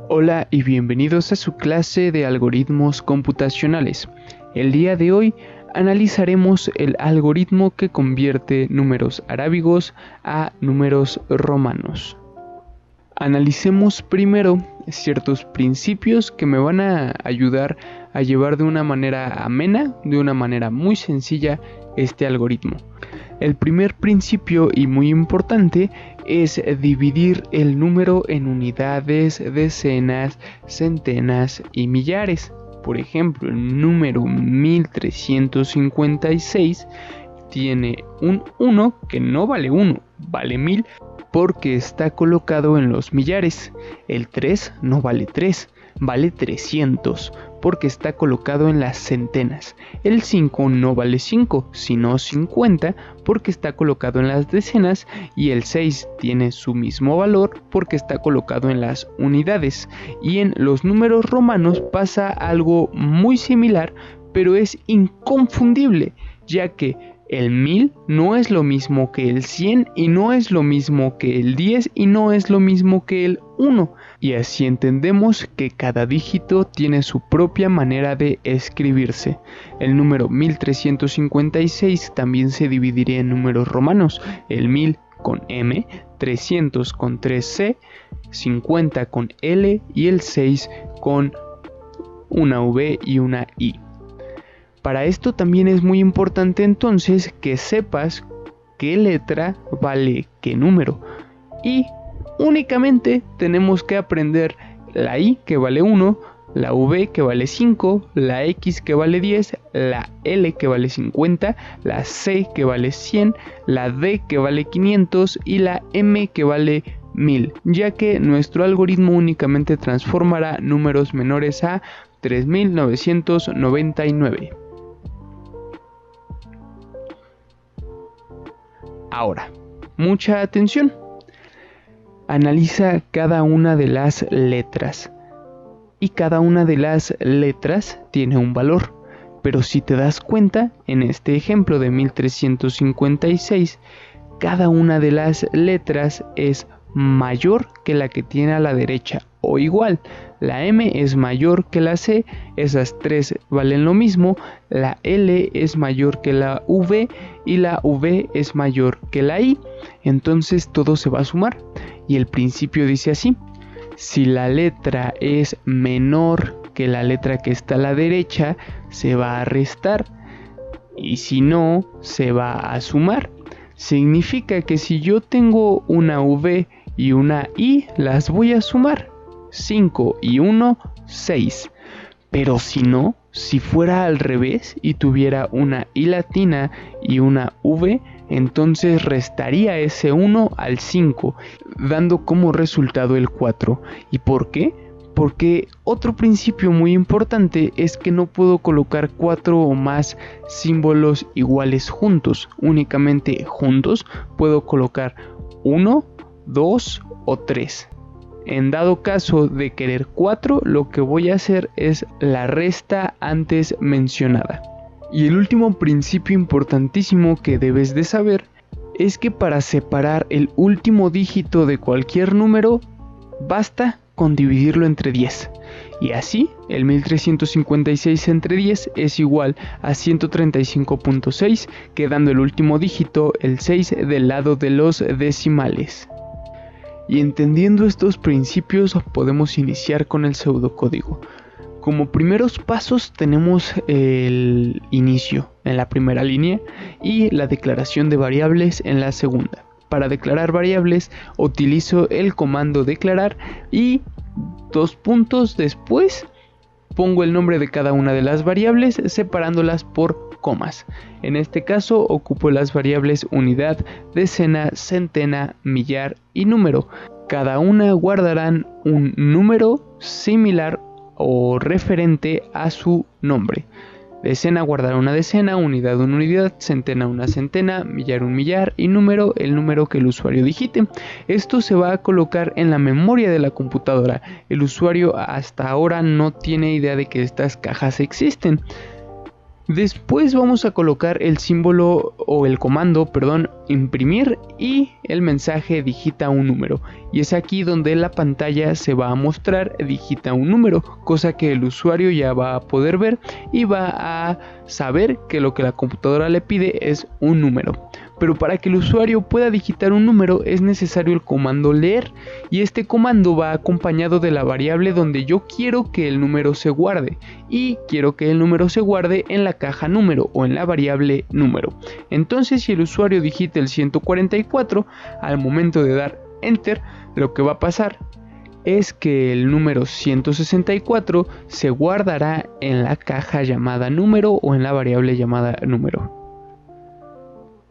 Hola y bienvenidos a su clase de algoritmos computacionales. El día de hoy analizaremos el algoritmo que convierte números arábigos a números romanos. Analicemos primero ciertos principios que me van a ayudar a llevar de una manera amena, de una manera muy sencilla, este algoritmo. El primer principio y muy importante es dividir el número en unidades, decenas, centenas y millares. Por ejemplo, el número 1356 tiene un 1 que no vale 1, vale 1000 porque está colocado en los millares. El 3 no vale 3, vale 300 porque está colocado en las centenas. El 5 no vale 5, sino 50 porque está colocado en las decenas, y el 6 tiene su mismo valor porque está colocado en las unidades. Y en los números romanos pasa algo muy similar, pero es inconfundible, ya que el 1000 no es lo mismo que el 100 y no es lo mismo que el 10 y no es lo mismo que el 1. Y así entendemos que cada dígito tiene su propia manera de escribirse. El número 1356 también se dividiría en números romanos. El 1000 con M, 300 con 3C, 50 con L y el 6 con una V y una I. Para esto también es muy importante entonces que sepas qué letra vale qué número, y únicamente tenemos que aprender la I que vale 1, la V que vale 5, la X que vale 10, la L que vale 50, la C que vale 100, la D que vale 500 y la M que vale 1000, ya que nuestro algoritmo únicamente transformará números menores a 3999. Ahora, mucha atención. Analiza cada una de las letras. Y cada una de las letras tiene un valor. Pero si te das cuenta, en este ejemplo de 1356, cada una de las letras es mayor que la que tiene a la derecha, o igual. La M es mayor que la C, esas tres valen lo mismo. La L es mayor que la V y la V es mayor que la I. Entonces todo se va a sumar. Y el principio dice así: si la letra es menor que la letra que está a la derecha, se va a restar. Y si no, se va a sumar. Significa que si yo tengo una V y una I, las voy a sumar. 5 y 1, 6. Pero si no, si fuera al revés y tuviera una I latina y una V, entonces restaría ese 1 al 5, dando como resultado el 4. ¿Y por qué? Porque otro principio muy importante es que no puedo colocar 4 o más símbolos iguales juntos. Únicamente juntos puedo colocar 1, 2 o 3. En dado caso de querer 4, lo que voy a hacer es la resta antes mencionada. Y el último principio importantísimo que debes de saber es que para separar el último dígito de cualquier número, basta con dividirlo entre 10. Y así, el 1356 entre 10 es igual a 135.6, quedando el último dígito, el 6, del lado de los decimales. Y entendiendo estos principios podemos iniciar con el pseudocódigo. Como primeros pasos tenemos el inicio en la primera línea y la declaración de variables en la segunda. Para declarar variables utilizo el comando declarar y 2 puntos después pongo el nombre de cada una de las variables separándolas por comas. En este caso ocupo las variables unidad, decena, centena, millar y número. Cada una guardarán un número similar o referente a su nombre. Decena guardará una decena, unidad una unidad, centena una centena, millar un millar y número el número que el usuario digite. Esto se va a colocar en la memoria de la computadora. El usuario hasta ahora no tiene idea de que estas cajas existen. Después vamos a colocar el símbolo o el comando, imprimir, y el mensaje digita un número. Y es aquí donde la pantalla se va a mostrar digita un número, cosa que el usuario ya va a poder ver y va a saber que lo que la computadora le pide es un número. Pero para que el usuario pueda digitar un número es necesario el comando leer, y este comando va acompañado de la variable donde yo quiero que el número se guarde, y quiero que el número se guarde en la caja número o en la variable número. Entonces, si el usuario digita el 144, al momento de dar enter, lo que va a pasar es que el número 164 se guardará en la caja llamada número o en la variable llamada número.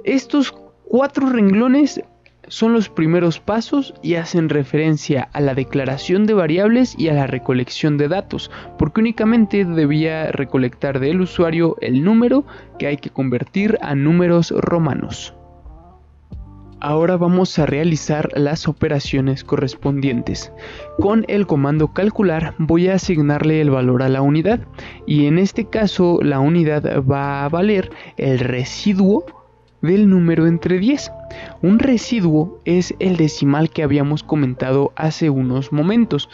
Estos 4 renglones son los primeros pasos y hacen referencia a la declaración de variables y a la recolección de datos, porque únicamente debía recolectar del usuario el número que hay que convertir a números romanos. Ahora vamos a realizar las operaciones correspondientes. Con el comando calcular voy a asignarle el valor a la unidad, y en este caso la unidad va a valer el residuo del número entre 10. Un residuo es el decimal que habíamos comentado hace unos momentos.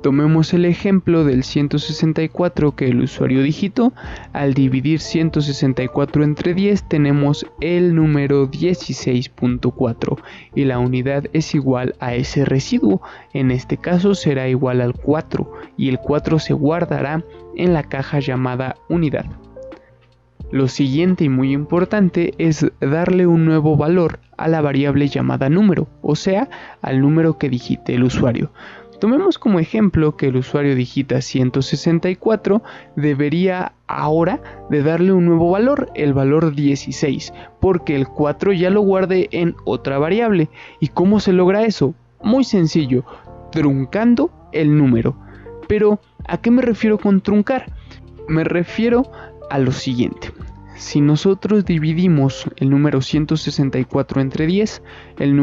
Tomemos el ejemplo del 164 que el usuario digitó. Al dividir 164 entre 10 tenemos el número 16.4 y la unidad es igual a ese residuo. En este caso será igual al 4 y el 4 se guardará en la caja llamada unidad. Lo siguiente y muy importante es darle un nuevo valor a la variable llamada número, o sea, al número que digite el usuario. Tomemos como ejemplo que el usuario digita 164, debería ahora de darle un nuevo valor, el valor 16, porque el 4 ya lo guardé en otra variable. ¿Y cómo se logra eso? Muy sencillo, truncando el número. Pero, ¿a qué me refiero con truncar? Me refiero a lo siguiente. Si nosotros dividimos el número 164 entre 10, el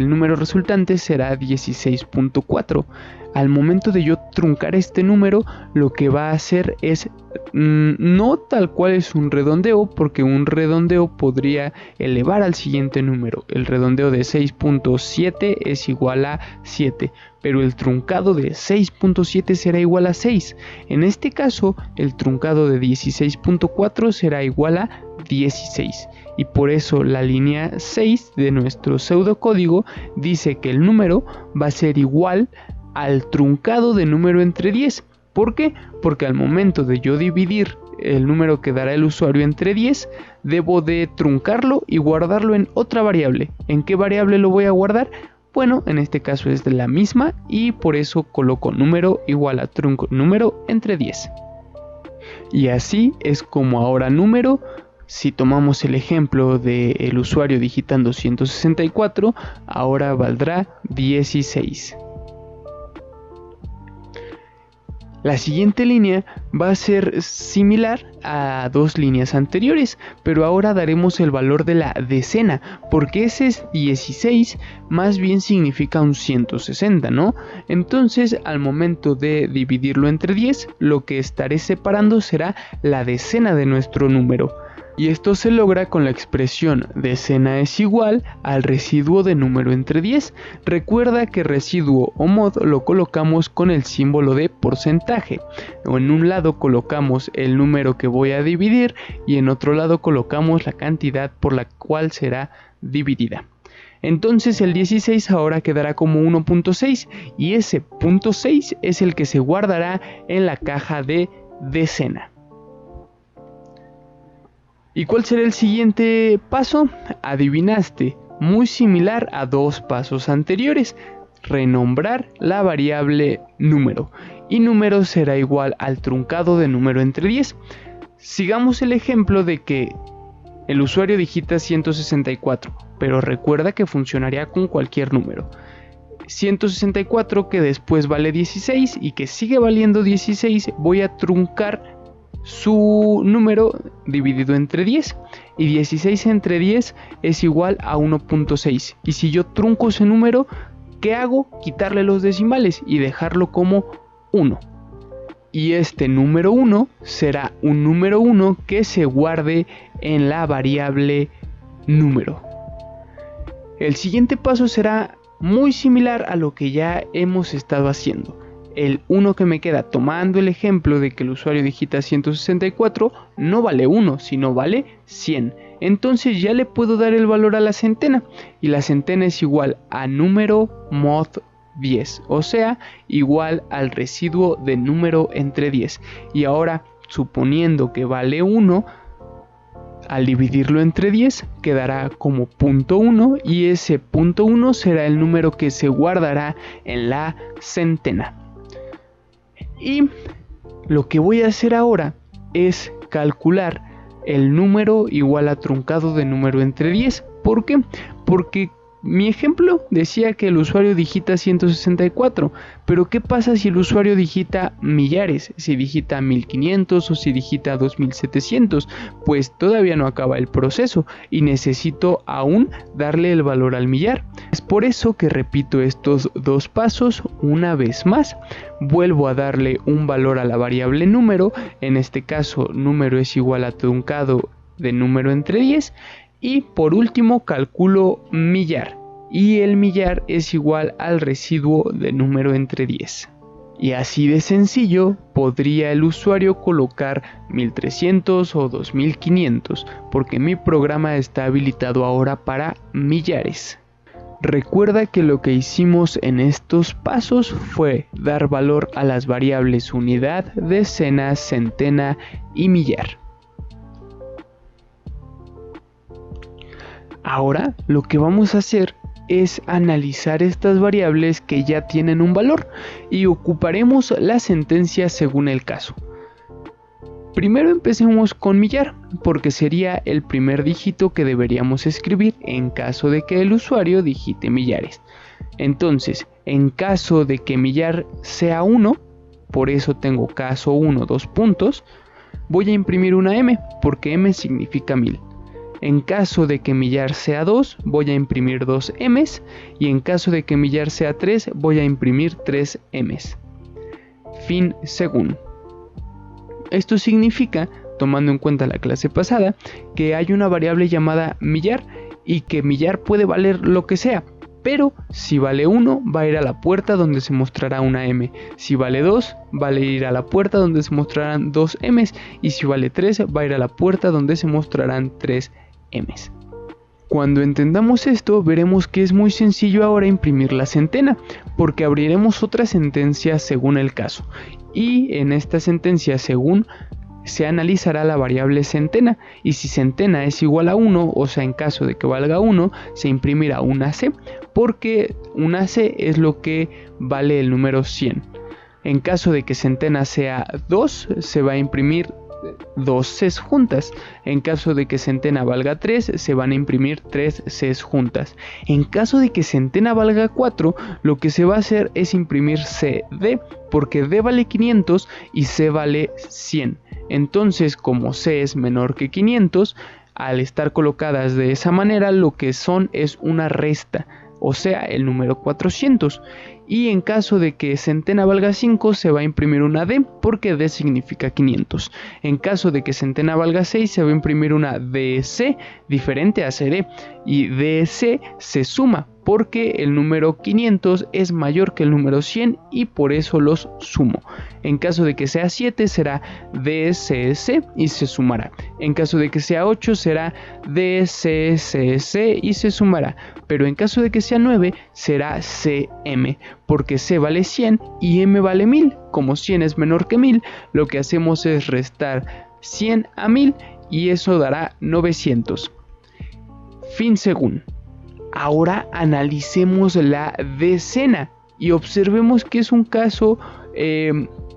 número resultante será 16.4. Al momento de yo truncar este número, lo que va a hacer es no tal cual es un redondeo, porque un redondeo podría elevar al siguiente número. El redondeo de 6.7 es igual a 7, pero el truncado de 6.7 será igual a 6. En este caso, el truncado de 16.4 será igual a 16. Y por eso la línea 6 de nuestro pseudocódigo dice que el número va a ser igual al truncado de número entre 10. ¿Por qué? Porque al momento de yo dividir el número que dará el usuario entre 10, debo de truncarlo y guardarlo en otra variable. ¿En qué variable lo voy a guardar? Bueno, en este caso es de la misma, y por eso coloco número igual a trunco número entre 10. Y así es como ahora número, si tomamos el ejemplo del usuario digitando 164, ahora valdrá 16. La siguiente línea va a ser similar a 2 líneas anteriores, pero ahora daremos el valor de la decena, porque ese es 16, más bien significa un 160, ¿no? Entonces, al momento de dividirlo entre 10, lo que estaré separando será la decena de nuestro número. Y esto se logra con la expresión decena es igual al residuo de número entre 10. Recuerda que residuo o mod lo colocamos con el símbolo de porcentaje. O en un lado colocamos el número que voy a dividir y en otro lado colocamos la cantidad por la cual será dividida. Entonces el 16 ahora quedará como 1.6 y ese punto 6 es el que se guardará en la caja de decena. ¿Y cuál será el siguiente paso? Adivinaste, muy similar a 2 pasos anteriores, renombrar la variable número, y número será igual al truncado de número entre 10. Sigamos el ejemplo de que el usuario digita 164, pero recuerda que funcionaría con cualquier número. 164 que después vale 16 y que sigue valiendo 16, voy a truncar su número dividido entre 10, y 16 entre 10 es igual a 1.6, y si yo trunco ese número, ¿qué hago? Quitarle los decimales y dejarlo como 1. y este número 1 será un número 1 que se guarde en la variable número. El siguiente paso será muy similar a lo que ya hemos estado haciendo. El 1 que me queda, tomando el ejemplo de que el usuario digita 164, no vale 1, sino vale 100. Entonces ya le puedo dar el valor a la centena, y la centena es igual a número mod 10, o sea, igual al residuo de número entre 10. Y ahora, suponiendo que vale 1, al dividirlo entre 10 quedará como 0.1, y ese 0.1 será el número que se guardará en la centena. Y lo que voy a hacer ahora es calcular el número igual a truncado de número entre 10. ¿Por qué? Porque mi ejemplo decía que el usuario digita 164, pero ¿qué pasa si el usuario digita millares? Si digita 1500 o si digita 2700, pues todavía no acaba el proceso y necesito aún darle el valor al millar. Es por eso que repito estos dos pasos una vez más. Vuelvo a darle un valor a la variable número, en este caso número es igual a truncado de número entre 10, y por último calculo millar, y el millar es igual al residuo de número entre 10. Y así de sencillo podría el usuario colocar 1300 o 2500, porque mi programa está habilitado ahora para millares. Recuerda que lo que hicimos en estos pasos fue dar valor a las variables unidad, decena, centena y millar. Ahora lo que vamos a hacer es analizar estas variables que ya tienen un valor y ocuparemos la sentencia según el caso. Primero empecemos con millar, porque sería el primer dígito que deberíamos escribir en caso de que el usuario digite millares. Entonces, en caso de que millar sea 1, por eso tengo caso 1, 2 puntos, voy a imprimir una M, porque M significa 1000. En caso de que millar sea 2, voy a imprimir 2 M's, y en caso de que millar sea 3, voy a imprimir 3 M's. Fin según. Esto significa, tomando en cuenta la clase pasada, que hay una variable llamada millar y que millar puede valer lo que sea, pero si vale 1 va a ir a la puerta donde se mostrará una M, si vale 2 va a ir a la puerta donde se mostrarán 2 M's, y si vale 3 va a ir a la puerta donde se mostrarán 3 M's. Cuando entendamos esto, veremos que es muy sencillo ahora imprimir la centena, porque abriremos otra sentencia según el caso, y en esta sentencia según se analizará la variable centena, y si centena es igual a 1, o sea en caso de que valga 1, se imprimirá una C, porque una C es lo que vale el número 100. En caso de que centena sea 2, se va a imprimir 2 Cs juntas. En caso de que centena valga 3, se van a imprimir 3 Cs juntas. En caso de que centena valga 4, lo que se va a hacer es imprimir CD, porque D vale 500 y C vale 100. Entonces, como C es menor que 500, al estar colocadas de esa manera, lo que son es una resta, o sea, el número 400. Y en caso de que centena valga 5, se va a imprimir una D, porque D significa 500. En caso de que centena valga 6, se va a imprimir una DC diferente a CD, y DC se suma, porque el número 500 es mayor que el número 100 y por eso los sumo. En caso de que sea 7 será DCS y se sumará. En caso de que sea 8 será DCSS y se sumará. Pero en caso de que sea 9 será CM, porque C vale 100 y M vale 1000. Como 100 es menor que 1000, lo que hacemos es restar 100 a 1000 y eso dará 900. Fin según. Ahora analicemos la decena y observemos que es un caso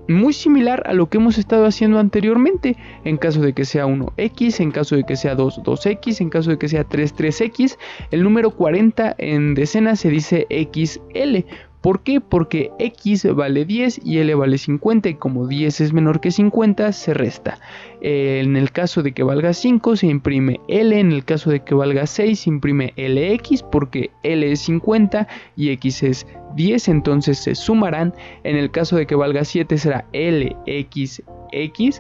muy similar a lo que hemos estado haciendo anteriormente. En caso de que sea 1x, en caso de que sea 2, 2x, en caso de que sea 3, 3x, el número 40 en decena se dice XL, ¿Por qué? Porque x vale 10 y l vale 50 y como 10 es menor que 50 se resta. En el caso de que valga 5 se imprime l, en el caso de que valga 6 se imprime lx porque l es 50 y x es 10, entonces se sumarán. En el caso de que valga 7 será lxx,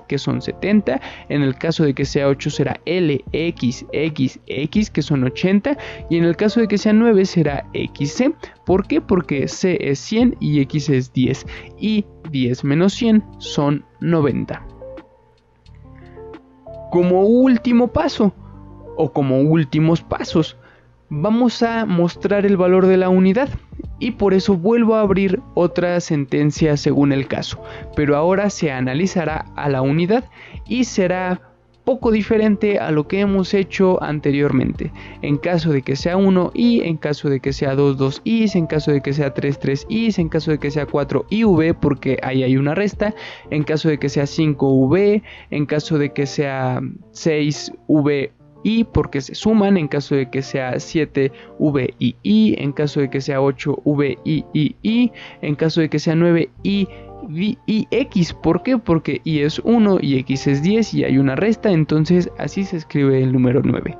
que son 70. En el caso de que sea 8 será lxxx, que son 80. Y en el caso de que sea 9 será xc. ¿Por qué? Porque c es 100 y x es 10. Y 10 menos 100 son 90. Como último paso, o como últimos pasos, vamos a mostrar el valor de la unidad. Y por eso vuelvo a abrir otra sentencia según el caso, pero ahora se analizará a la unidad y será poco diferente a lo que hemos hecho anteriormente. En caso de que sea 1 i, en caso de que sea 2 2 i, en caso de que sea 3 3 i, en caso de que sea 4 iv, porque ahí hay una resta, en caso de que sea 5 v, en caso de que sea 6 v y porque se suman, en caso de que sea 7 v y i, en caso de que sea 8 v y, en caso de que sea 9 i x. ¿Por qué? Porque i es 1 y x es 10 y hay una resta, entonces así se escribe el número 9.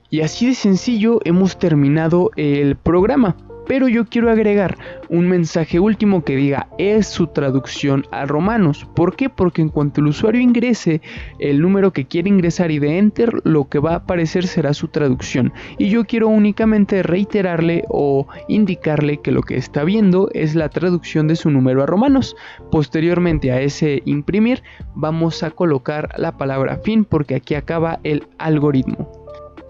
Y así de sencillo hemos terminado el programa. Pero yo quiero agregar un mensaje último que diga es su traducción a romanos. ¿Por qué? Porque en cuanto el usuario ingrese el número que quiere ingresar y de enter, lo que va a aparecer será su traducción. Y yo quiero únicamente reiterarle o indicarle que lo que está viendo es la traducción de su número a romanos. Posteriormente a ese imprimir vamos a colocar la palabra fin porque aquí acaba el algoritmo.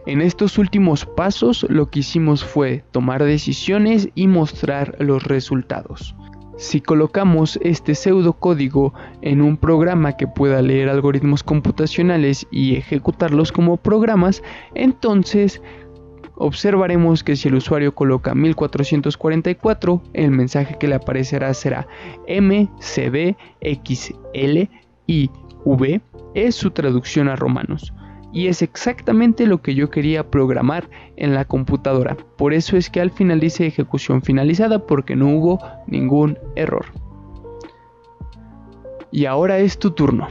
En estos últimos pasos lo que hicimos fue tomar decisiones y mostrar los resultados. Si colocamos este pseudocódigo en un programa que pueda leer algoritmos computacionales y ejecutarlos como programas, entonces observaremos que si el usuario coloca 1444, el mensaje que le aparecerá será MCDXLIV, es su traducción a romanos. Y es exactamente lo que yo quería programar en la computadora. Por eso es que al final dice ejecución finalizada, porque no hubo ningún error. Y ahora es tu turno.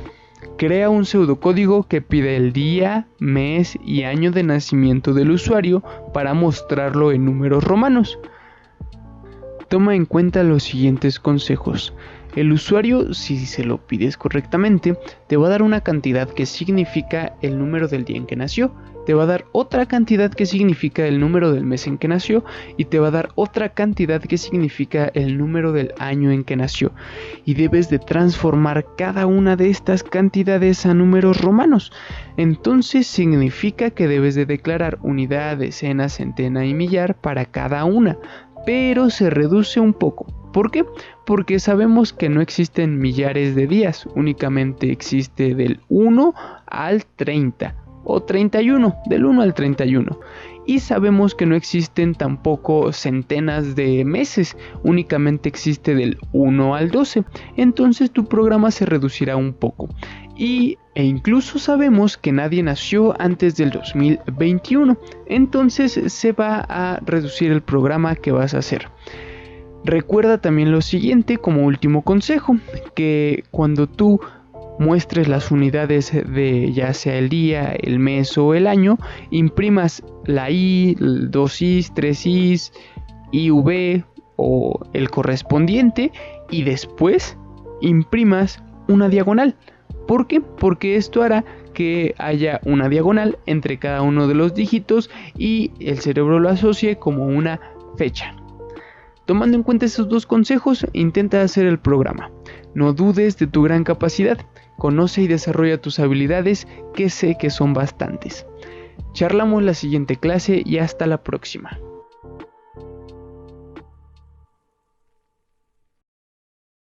Crea un pseudocódigo que pide el día, mes y año de nacimiento del usuario para mostrarlo en números romanos. Toma en cuenta los siguientes consejos. El usuario, si se lo pides correctamente, te va a dar una cantidad que significa el número del día en que nació, te va a dar otra cantidad que significa el número del mes en que nació y te va a dar otra cantidad que significa el número del año en que nació. Y debes de transformar cada una de estas cantidades a números romanos. Entonces significa que debes de declarar unidad, decena, centena y millar para cada una, pero se reduce un poco. ¿Por qué? Porque sabemos que no existen millares de días, únicamente existe del 1 al 30 o 31, del 1 al 31. Y sabemos que no existen tampoco centenas de meses, únicamente existe del 1 al 12. Entonces tu programa se reducirá un poco. E incluso sabemos que nadie nació antes del 2021, entonces se va a reducir el programa que vas a hacer. Recuerda también lo siguiente como último consejo, que cuando tú muestres las unidades de ya sea el día, el mes o el año, imprimas la i, 2 is, 3 is, iv o el correspondiente y después imprimas una diagonal. ¿Por qué? Porque esto hará que haya una diagonal entre cada uno de los dígitos y el cerebro lo asocie como una fecha. Tomando en cuenta estos dos consejos, intenta hacer el programa. No dudes de tu gran capacidad, conoce y desarrolla tus habilidades, que sé que son bastantes. Charlamos la siguiente clase y hasta la próxima.